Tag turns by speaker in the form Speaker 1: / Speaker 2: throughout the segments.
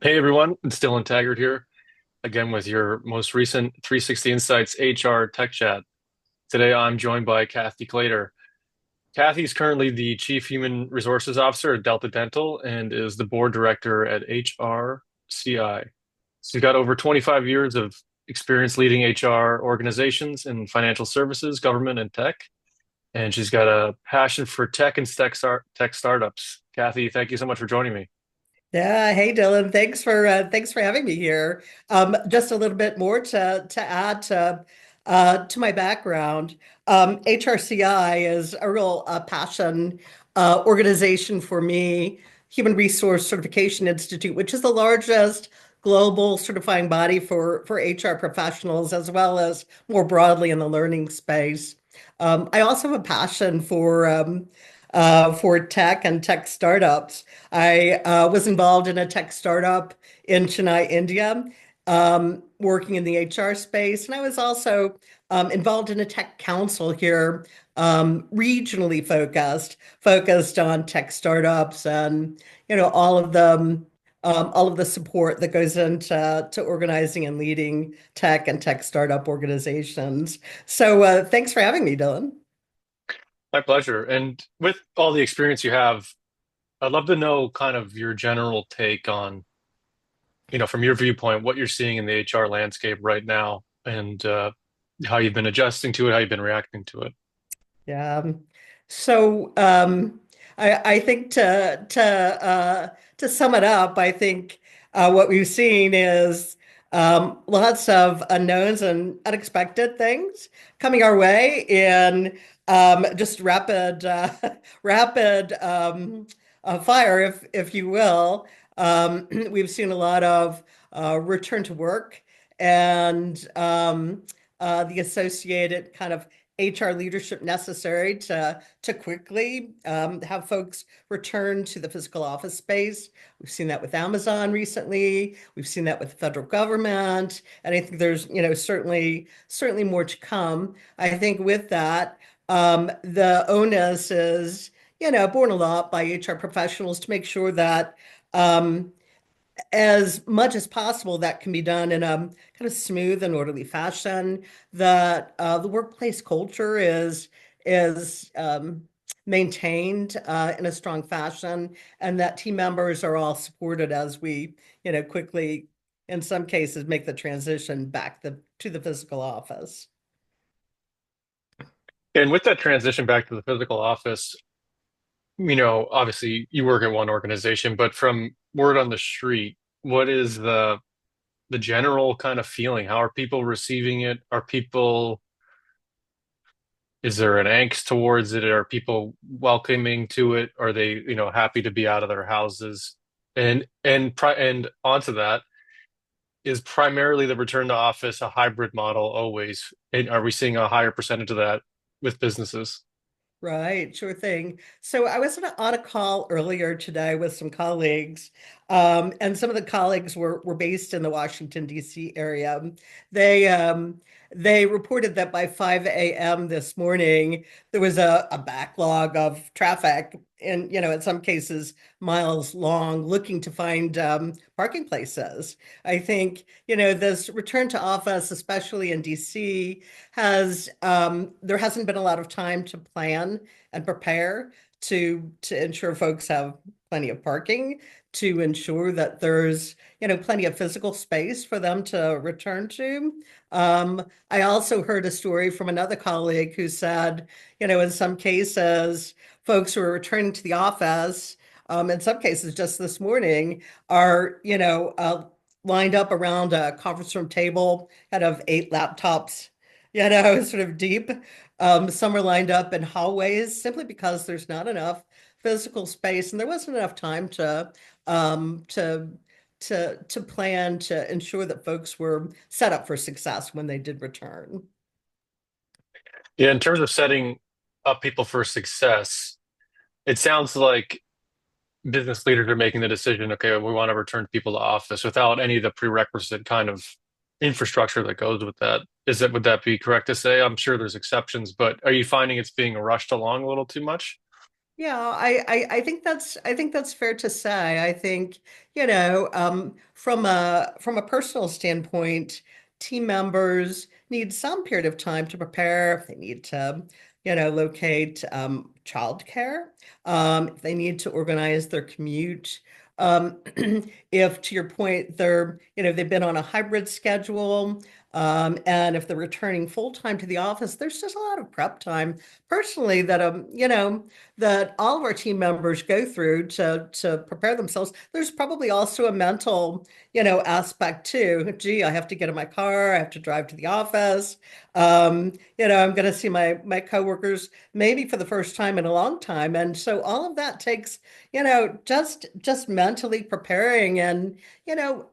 Speaker 1: Hey everyone, it's Dylan Taggart here, again with your most recent 360 Insights HR Tech Chat. Today I'm joined by Kathy Claytor. Kathy is currently the Chief Human Resources Officer at Delta Dental and is the Board Director at HRCI. She's got over 25 years of experience leading HR organizations in financial services, government, and tech, and she's got a passion for tech and tech startups. Kathy, thank you so much for joining me.
Speaker 2: Yeah, hey Dylan, thanks for having me here. Just a little bit more to add to my background. HRCI is a real passion organization for me. Human Resource Certification Institute, which is the largest global certifying body for HR professionals, as well as more broadly in the learning space. I also have a passion for tech and tech startups. I was involved in a tech startup in Chennai, India, working in the HR space, and I was also involved in a tech council here, regionally focused on tech startups and all of the support that goes into organizing and leading tech and tech startup organizations. So thanks for having me, Dylan.
Speaker 1: My pleasure. And with all the experience you have, I'd love to know kind of your general take on, from your viewpoint, what you're seeing in the HR landscape right now and how you've been adjusting to it, how you've been reacting to it.
Speaker 2: Yeah. So I think to sum it up, I think what we've seen is lots of unknowns and unexpected things coming our way in just rapid fire, if you will. We've seen a lot of return to work and the associated kind of HR leadership necessary to quickly have folks return to the physical office space. We've seen that with Amazon recently. We've seen that with the federal government, and I think there's certainly more to come. I think with that, the onus is borne a lot by HR professionals to make sure that as much as possible, that can be done in a kind of smooth and orderly fashion. That the workplace culture is maintained in a strong fashion, and that team members are all supported as we, quickly, in some cases, make the transition back to the physical office.
Speaker 1: And with that transition back to the physical office, obviously you work at one organization, but from word on the street, what is the general kind of feeling? How are people receiving it? Is there an angst towards it? Are people welcoming to it? Are they, happy to be out of their houses? And onto that, is primarily the return to office a hybrid model always? And are we seeing a higher percentage of that with businesses?
Speaker 2: Right, sure thing. So I was on a call earlier today with some colleagues, and some of the colleagues were based in the Washington, D.C. area. They they reported that by 5 a.m. this morning, there was a backlog of traffic, and in some cases miles long, looking to find parking places. I think this return to office, especially in DC, has there hasn't been a lot of time to plan and prepare to ensure folks have plenty of parking, to ensure that there's plenty of physical space for them to return to. I also heard a story from another colleague who said, in some cases, folks who are returning to the office, in some cases just this morning, are lined up around a conference room table, kind of 8 laptops, sort of deep. Some are lined up in hallways simply because there's not enough physical space, and there wasn't enough time um, to to plan to ensure that folks were set up for success when they did return.
Speaker 1: Yeah, in terms of setting up people for success, it sounds like business leaders are making the decision, okay, we want to return people to office without any of the prerequisite kind of infrastructure that goes with that. Would that be correct to say? I'm sure there's exceptions, but are you finding it's being rushed along a little too much?
Speaker 2: Yeah, I think that's fair to say. I think, from a personal standpoint, team members need some period of time to prepare if they need to, locate childcare, if they need to organize their commute. If to your point, they've been on a hybrid schedule, and if they're returning full time to the office, there's just a lot of prep time personally that all of our team members go through to prepare themselves. There's probably also a mental, aspect too. Gee, I have to get in my car, I have to drive to the office. I'm going to see my coworkers maybe for the first time in a long time, and so all of that takes, just mentally preparing and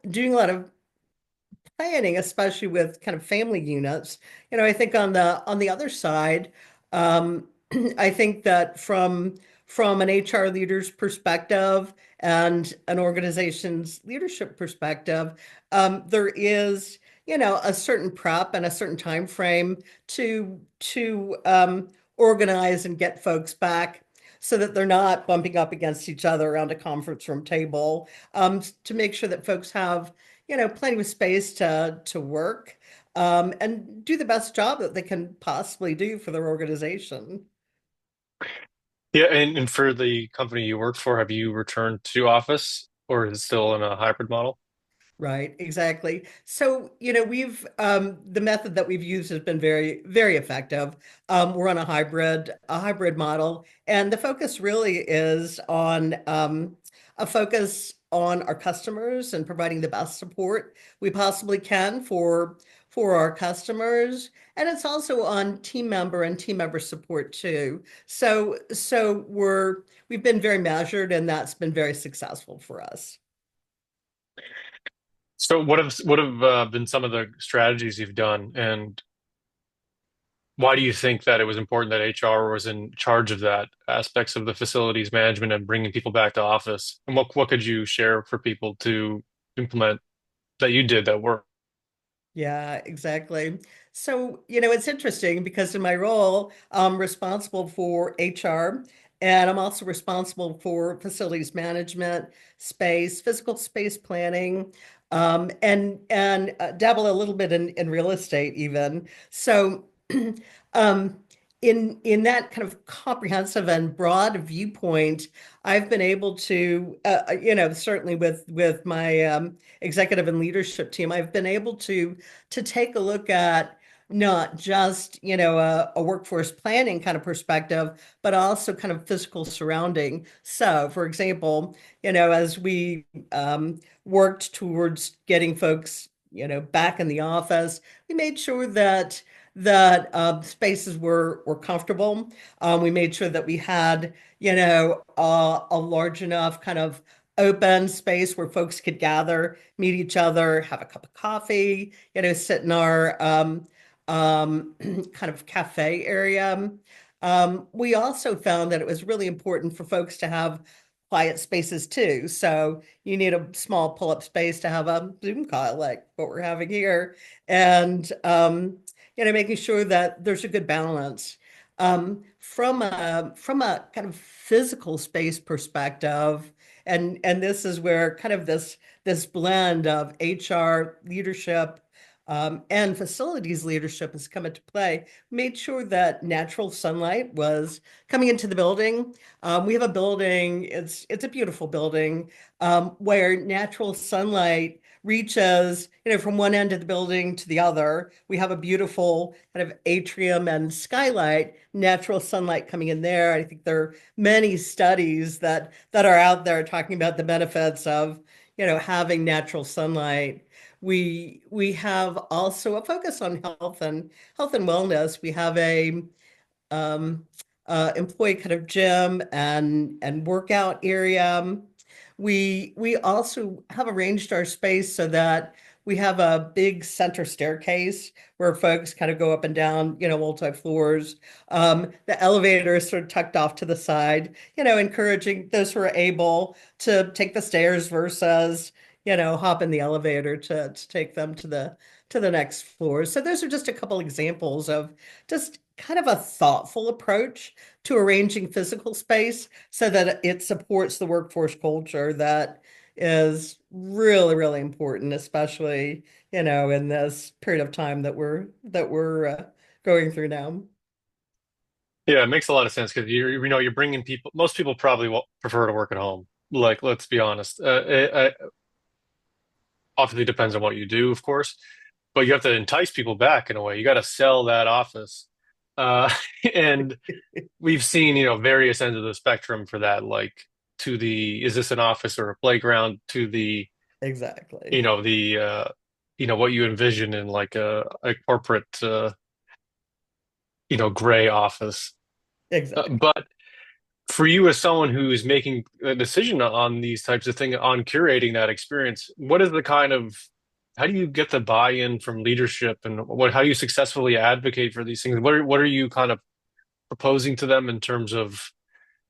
Speaker 2: doing a lot of planning, especially with kind of family units. I think on the other side, I think that from an HR leader's perspective and an organization's leadership perspective, there is, a certain prep and a certain time frame to organize and get folks back so that they're not bumping up against each other around a conference room table, to make sure that folks have plenty of space to work, and do the best job that they can possibly do for their organization.
Speaker 1: Yeah, and for the company you work for, have you returned to office or is it still in a hybrid model?
Speaker 2: Right, exactly. So, we've the method that we've used has been very, very effective. We're on a hybrid model, and the focus really is on a focus on our customers and providing the best support we possibly can for our customers. And it's also on team member support too. So we've been very measured, and that's been very successful for us.
Speaker 1: So what have been some of the strategies you've done, and why do you think that it was important that HR was in charge of that aspects of the facilities management and bringing people back to office? And what could you share for people to implement that you did that worked?
Speaker 2: Yeah, exactly. So, it's interesting because in my role, I'm responsible for HR, and I'm also responsible for facilities management, physical space planning, and dabble a little bit in real estate even. So, um, in that kind of comprehensive and broad viewpoint, I've been able to, certainly with my executive and leadership team, I've been able to take a look at not just, a workforce planning kind of perspective, but also kind of physical surrounding. So, for example, as we worked towards getting folks, back in the office, we made sure that spaces were comfortable. We made sure that we had, a large enough kind of open space where folks could gather, meet each other, have a cup of coffee, sit in our kind of cafe area. We also found that it was really important for folks to have quiet spaces too. So you need a small pull-up space to have a Zoom call like what we're having here. And making sure that there's a good balance. From a kind of physical space perspective, and this is where kind of this blend of HR leadership, and facilities leadership has come into play. Made sure that natural sunlight was coming into the building. We have a building, it's a beautiful building, where natural sunlight reaches, from one end of the building to the other. We have a beautiful kind of atrium and skylight, natural sunlight coming in there. I think there are many studies that are out there talking about the benefits of, having natural sunlight. We have also a focus on health and wellness. We have a um, employee kind of gym and workout area. We also have arranged our space so that we have a big center staircase where folks kind of go up and down, multi floors. The elevator is sort of tucked off to the side, encouraging those who are able to take the stairs versus, hop in the elevator to take them to the next floor. So those are just a couple examples of just kind of a thoughtful approach to arranging physical space so that it supports the workforce culture that is really, really important, especially, in this period of time that we're going through now.
Speaker 1: Yeah, it makes a lot of sense because you're bringing people. Most people probably will prefer to work at home. Like, let's be honest. It obviously depends on what you do, of course, but you have to entice people back in a way. You got to sell that office. Uh, and we've seen, various ends of the spectrum for that, like to the, is this an office or a playground, to the,
Speaker 2: Exactly.
Speaker 1: you know, the, what you envision in like a corporate, gray office.
Speaker 2: Exactly.
Speaker 1: But for you as someone who is making a decision on these types of things, on curating that experience, what is the kind of, how do you get the buy-in from leadership and how do you successfully advocate for these things? What are you kind of proposing to them in terms of,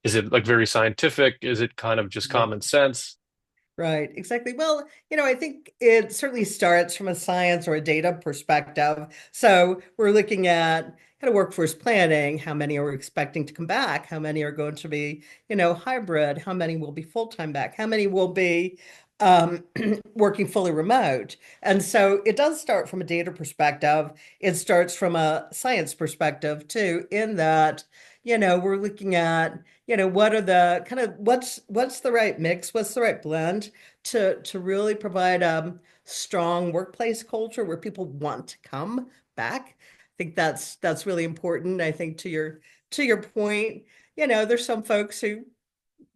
Speaker 1: is it like very scientific? Is it kind of just
Speaker 2: Right.
Speaker 1: common sense?
Speaker 2: Right, exactly. Well, I think it certainly starts from a science or a data perspective. So we're looking at kind of workforce planning. How many are we expecting to come back? How many are going to be, hybrid? How many will be full-time back? How many will be um, working fully remote? And so it does start from a data perspective. It starts from a science perspective too, in that, we're looking at what are the kind of what's the right mix, what's the right blend to really provide strong workplace culture where people want to come back. I think that's really important. I think to your point, there's some folks who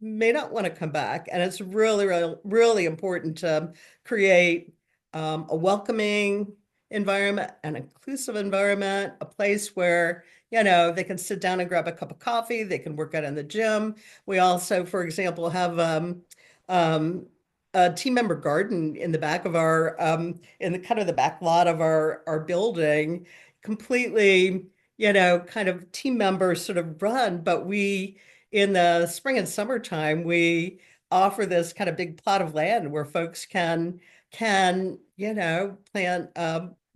Speaker 2: may not want to come back. And it's really, really, really important to create a welcoming environment, an inclusive environment, a place where, they can sit down and grab a cup of coffee, they can work out in the gym. We also, for example, have um, a team member garden in the back of our, in the kind of the back lot of our building, completely, kind of team members sort of run, but in the spring and summertime, we offer this kind of big plot of land where folks can plant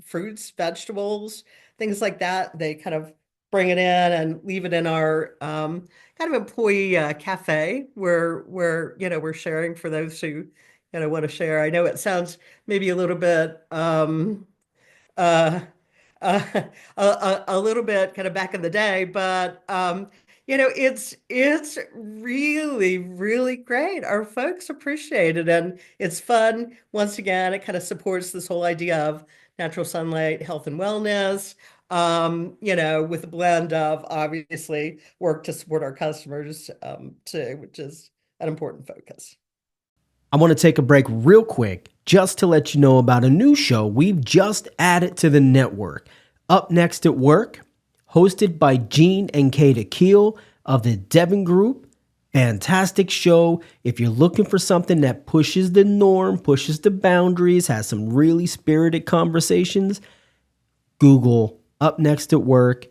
Speaker 2: fruits, vegetables, things like that. They kind of bring it in and leave it in our kind of employee cafe where we're sharing for those who want to share. I know it sounds maybe a little bit uh, uh, a little bit kind of back in the day, but it's really, really great. Our folks appreciate it, and it's fun. Once again, it kind of supports this whole idea of natural sunlight, health and wellness. With a blend of obviously work to support our customers, too, which is an important focus.
Speaker 3: I want to take a break real quick just to let you know about a new show we've just added to the network. Up Next at Work, hosted by Gene and Kata Keel of the Devon Group. Fantastic show. If you're looking for something that pushes the norm, pushes the boundaries, has some really spirited conversations, Google Up Next at Work,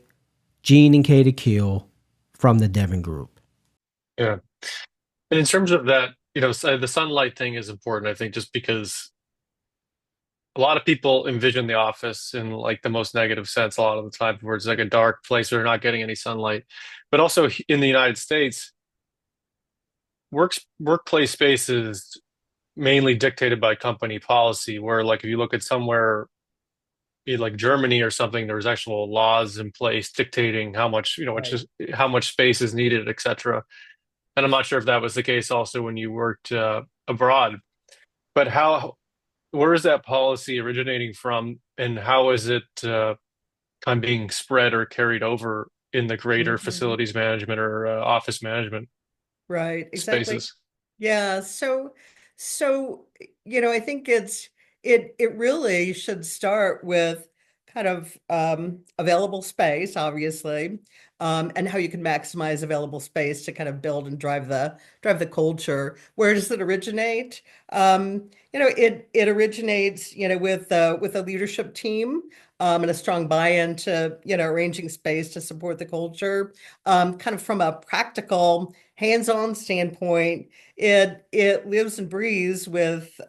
Speaker 3: Gene and Kata Keel from the Devon Group.
Speaker 1: Yeah. And in terms of that, the sunlight thing is important, I think, just because a lot of people envision the office in like the most negative sense a lot of the time, where it's like a dark place where they're not getting any sunlight. But also in the United States, workplace space is mainly dictated by company policy, where like if you look at somewhere like Germany or something, there's actual laws in place dictating how much, it's
Speaker 2: Right.
Speaker 1: just how much space is needed, etc. And I'm not sure if that was the case also when you worked abroad. But where is that policy originating from, and how is it kind of being spread or carried over in the greater
Speaker 2: Mhm.
Speaker 1: facilities management or office management
Speaker 2: Right, exactly.
Speaker 1: spaces?
Speaker 2: Yeah, so I think it really should start with kind of available space, obviously, and how you can maximize available space to kind of build and drive the culture. Where does it originate? It originates, with a leadership team, and a strong buy-in to, arranging space to support the culture. Kind of from a practical hands-on standpoint, it lives and breathes with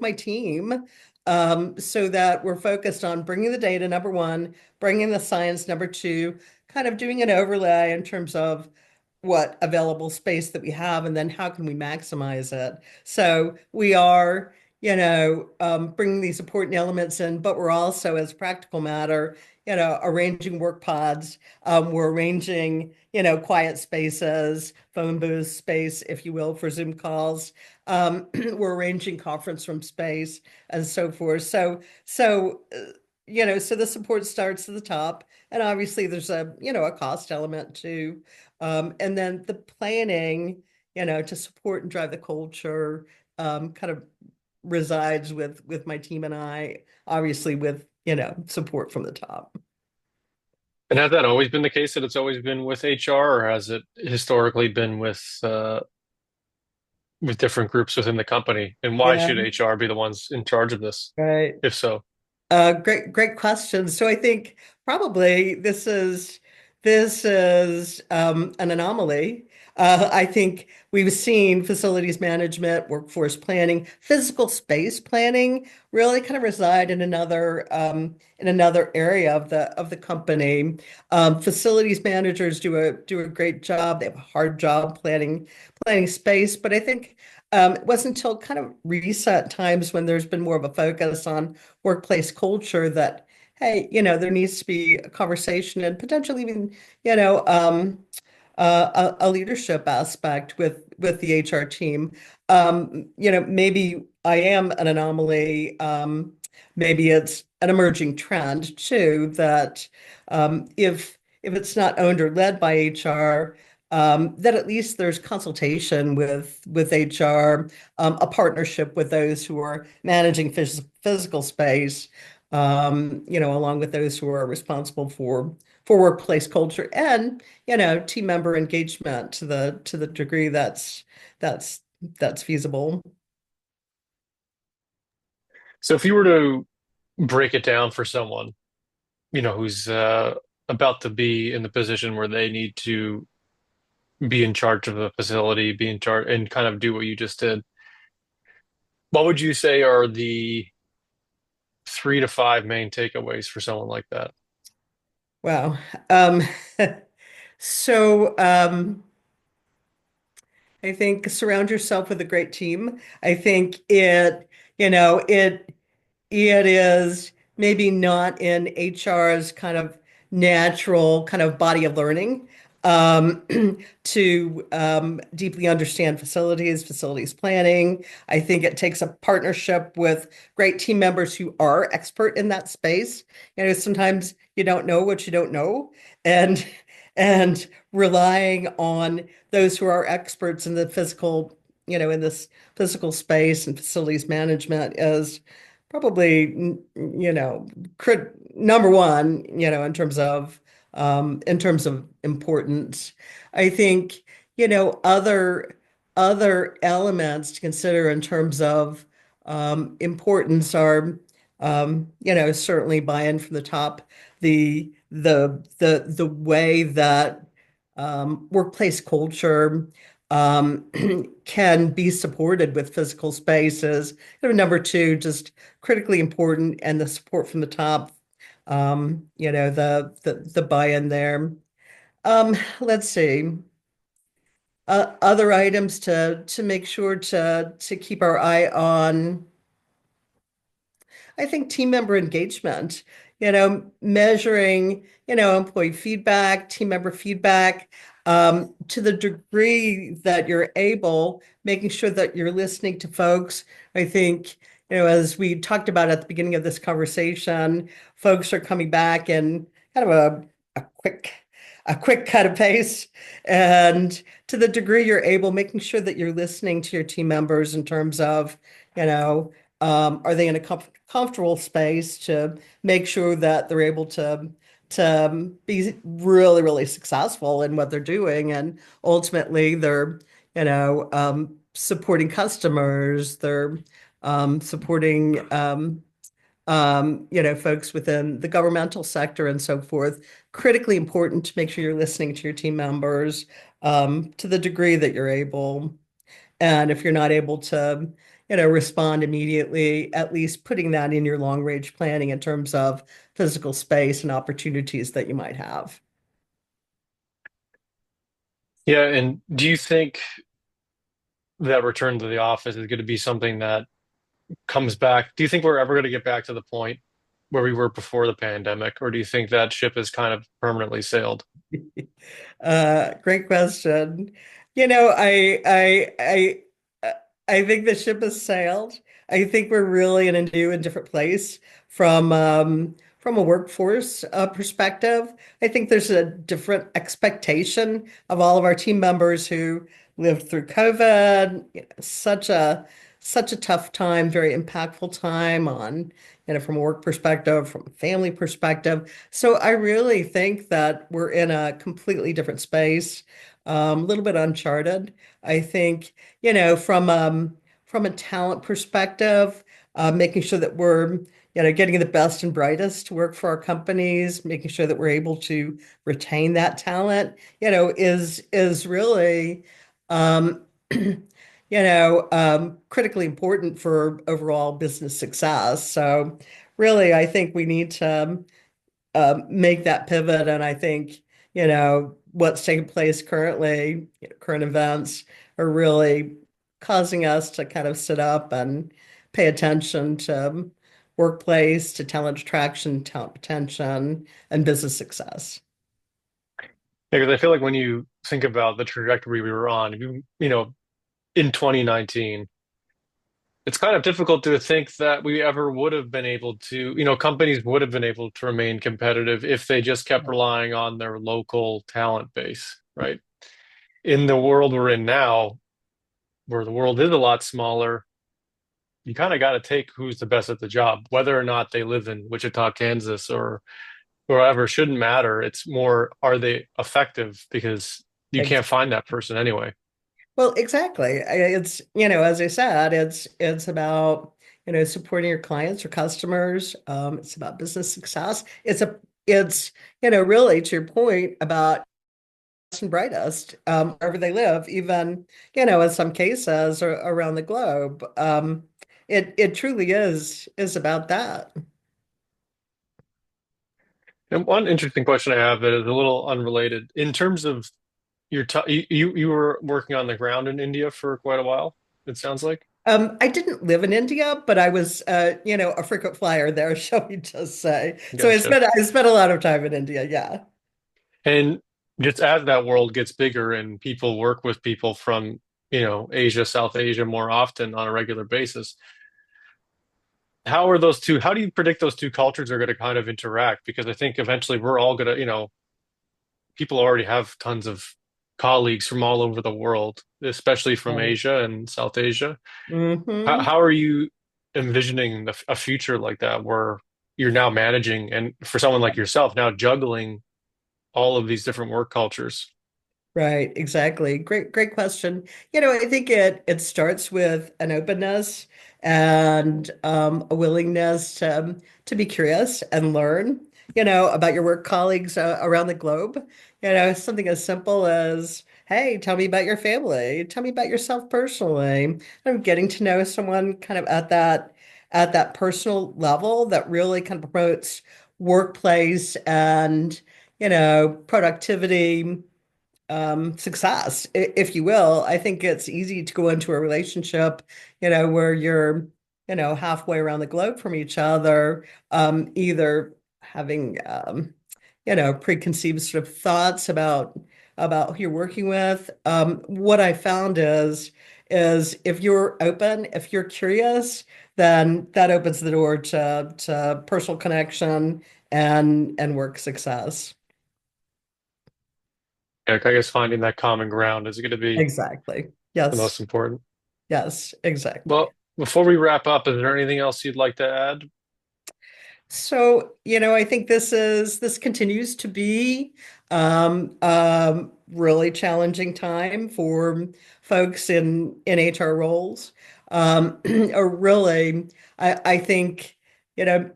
Speaker 2: my team, so that we're focused on bringing the data, number one, bringing the science, number two, kind of doing an overlay in terms of what available space that we have, and then how can we maximize it. So we are, bringing these important elements in, but we're also, as a practical matter, arranging work pods. We're arranging, quiet spaces, phone booth space, if you will, for Zoom calls. We're arranging conference room space and so forth. So the support starts at the top, and obviously there's a cost element too. And then the planning, to support and drive the culture, kind of resides with my team and I, obviously with, support from the top.
Speaker 1: And has that always been the case that it's always been with HR, or has it historically been with different groups within the company? And why
Speaker 2: Yeah,
Speaker 1: should HR be the ones in charge of this,
Speaker 2: right.
Speaker 1: if so?
Speaker 2: Great question. So I think probably this is an anomaly. I think we've seen facilities management, workforce planning, physical space planning really kind of reside in another area of the company. Facilities managers do a great job. They have a hard job planning space, but I think it wasn't until kind of recent times when there's been more of a focus on workplace culture that, hey, there needs to be a conversation and potentially even, a leadership aspect with the HR team. Maybe I am an anomaly. Maybe it's an emerging trend too that if it's not owned or led by HR, that at least there's consultation with HR, a partnership with those who are managing physical space, along with those who are responsible for workplace culture and, team member engagement to the degree that's that's feasible.
Speaker 1: So if you were to break it down for someone, who's about to be in the position where they need to be in charge of a facility, be in charge and kind of do what you just did, what would you say are the 3 to 5 main takeaways for someone like that?
Speaker 2: Wow. Um, so I think surround yourself with a great team. I think you know, it it is maybe not in HR's kind of natural kind of body of learning, um, to deeply understand facilities planning. I think it takes a partnership with great team members who are expert in that space. Sometimes you don't know what you don't know, and and relying on those who are experts in the physical, in this physical space and facilities management is probably, number one, in terms of importance. I think, other elements to consider in terms of importance are, certainly buy-in from the top, the way that workplace culture um, can be supported with physical spaces. Number two, just critically important, and the support from the top, the buy-in there. Let's see. Other items to make sure to keep our eye on. I think team member engagement, measuring, employee feedback, team member feedback, to the degree that you're able, making sure that you're listening to folks. I think, as we talked about at the beginning of this conversation, folks are coming back in kind of a quick, a quick kind of pace. And to the degree you're able, making sure that you're listening to your team members in terms of, are they in a comfortable space to make sure that they're able to be really, really successful in what they're doing, and ultimately they're, supporting customers, they're supporting folks within the governmental sector and so forth. Critically important to make sure you're listening to your team members, to the degree that you're able. And if you're not able to, respond immediately, at least putting that in your long range planning in terms of physical space and opportunities that you might have.
Speaker 1: Yeah, and do you think that return to the office is going to be something that comes back? Do you think we're ever going to get back to the point where we were before the pandemic, or do you think that ship has kind of permanently sailed?
Speaker 2: Great question. You know, I think the ship has sailed. I think we're really in a new and different place from a workforce perspective. I think there's a different expectation of all of our team members who lived through COVID. You know, such a tough time, very impactful time on, from a work perspective, from a family perspective. So I really think that we're in a completely different space, a little bit uncharted. I think, from a talent perspective, making sure that we're, getting the best and brightest to work for our companies, making sure that we're able to retain that talent, is really, um, critically important for overall business success. So really, I think we need to make that pivot. And I think, what's taking place currently, current events are really causing us to kind of sit up and pay attention to workplace, to talent attraction, talent retention, and business success.
Speaker 1: Because I feel like when you think about the trajectory we were on, in 2019, it's kind of difficult to think that we ever would have been able to, companies would have been able to remain competitive if they just kept relying on their local talent base, right? In the world we're in now, where the world is a lot smaller, you kind of got to take who's the best at the job, whether or not they live in Wichita, Kansas, or wherever shouldn't matter. It's more, are they effective? Because you can't find that person anyway.
Speaker 2: Well, exactly. It's, as I said, it's about, supporting your clients or customers. It's about business success. It's, really to your point about best and brightest, wherever they live, even, in some cases around the globe. It truly is about that.
Speaker 1: And one interesting question I have that is a little unrelated. In terms of your t you were working on the ground in India for quite a while, it sounds like.
Speaker 2: I didn't live in India, but I was, a frequent flyer there, shall we just say. So
Speaker 1: Gotcha.
Speaker 2: I spent a lot of time in India. Yeah.
Speaker 1: And just as that world gets bigger and people work with people from, Asia, South Asia more often on a regular basis, how do you predict those two cultures are going to kind of interact? Because I think eventually we're all going to, people already have tons of colleagues from all over the world, especially from
Speaker 2: Right.
Speaker 1: Asia and South Asia.
Speaker 2: Hmm.
Speaker 1: How are you envisioning a future like that where you're now managing and for someone like yourself now juggling all of these different work cultures?
Speaker 2: Right, exactly. Great question. I think it starts with an openness and a willingness to be curious and learn, about your work colleagues around the globe. Something as simple as, hey, tell me about your family. Tell me about yourself personally. I'm getting to know someone kind of at that personal level that really kind of promotes workplace and, productivity, success, if you will. I think it's easy to go into a relationship, where you're, halfway around the globe from each other, either having, preconceived sort of thoughts about who you're working with. What I found is if you're open, if you're curious, then that opens the door to personal connection and work success.
Speaker 1: Yeah, I guess finding that common ground is going to be
Speaker 2: Exactly.
Speaker 1: the most
Speaker 2: Yes.
Speaker 1: important.
Speaker 2: Yes, exactly.
Speaker 1: Well, before we wrap up, is there anything else you'd like to add?
Speaker 2: So, I think this continues to be really challenging time for folks in HR roles. Or really, I think,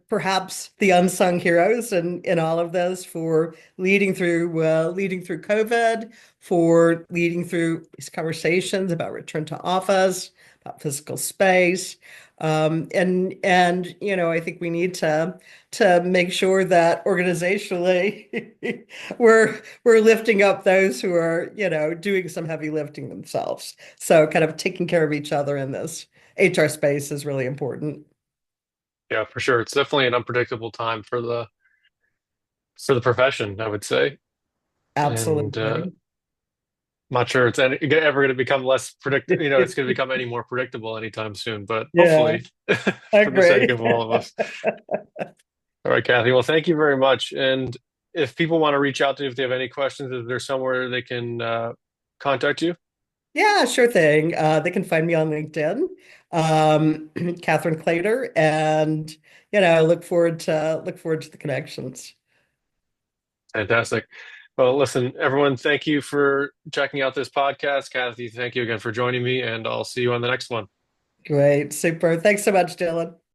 Speaker 2: perhaps the unsung heroes in all of this for leading through COVID, for leading through these conversations about return to office, about physical space. And I think we need to make sure that organizationally we're lifting up those who are, doing some heavy lifting themselves. So kind of taking care of each other in this HR space is really important.
Speaker 1: Yeah, for sure. It's definitely an unpredictable time for the profession, I would say. And
Speaker 2: Absolutely.
Speaker 1: I'm not sure it's ever going to become less predictable. It's going to become any more predictable anytime soon, but
Speaker 2: Yeah,
Speaker 1: hopefully,
Speaker 2: I
Speaker 1: for the sake
Speaker 2: agree.
Speaker 1: of all of us. All right, Kathy. Well, thank you very much. And if people want to reach out to you, if they have any questions, is there somewhere they can contact you?
Speaker 2: Yeah, sure thing. They can find me on LinkedIn, Catherine Claytor, and look forward to the connections.
Speaker 1: Fantastic. Well, listen, everyone, thank you for checking out this podcast. Kathy, thank you again for joining me, and I'll see you on the next one.
Speaker 2: Great, super. Thanks so much, Dylan.